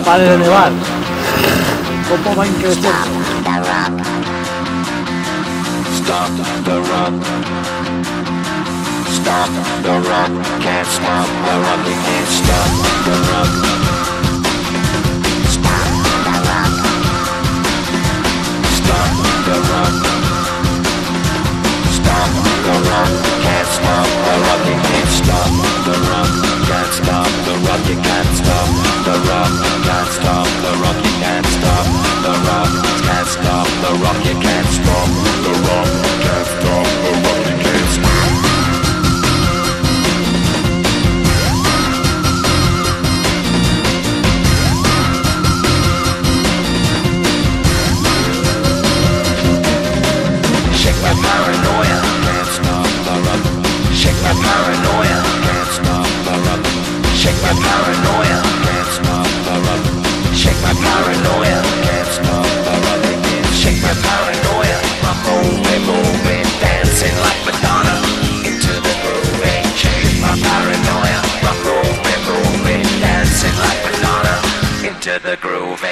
Pare de nevar. ¿Cómo va a crecer? Stop the rock. Stop the rock. Can't stop the rock. You can't stop the rock. Stop the rock. Stop the rock. Stop the rock. Can't stop the rock. You can't stop the rock. Can't stop the rock. You can't stop the rock. Can't stop the rock. You can't stop the rock. Can't stop the rock. You can't stop the rock. Can't stop the rock. You can't stop. Shake my paranoia. Can't stop the rock. Shake my paranoia. Can't stop the rock. Shake my paranoia. Can't stop the rock. Shake my paranoia. Can't stop the rock. Shake my paranoia. I'm moving, dancing like Madonna into the groove. Shake my paranoia. I'm moving, dancing like Madonna into the groove.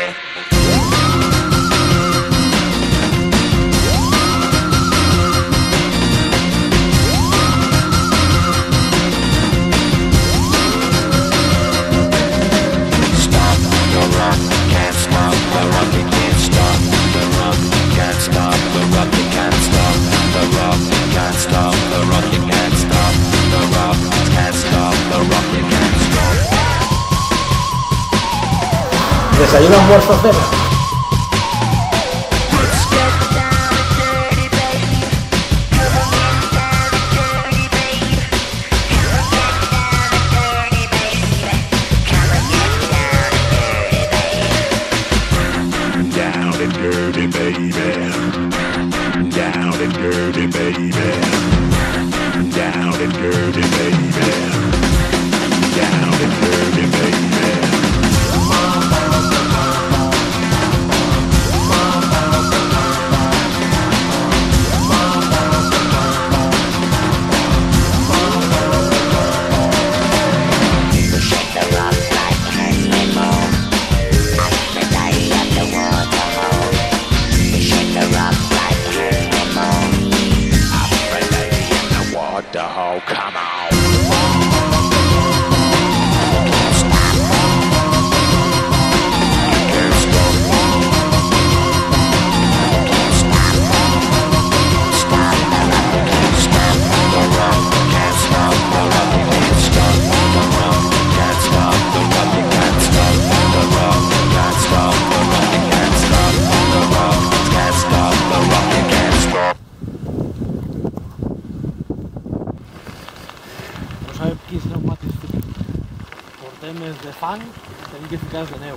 Desayuno, almuerzo, cena. Down and dirty, baby. Down and dirty, baby. Down and dirty, baby. Down and dirty, baby. Come on. Quins pneumàtics ficar. Portem els de fang, tenim que ficar els de neu.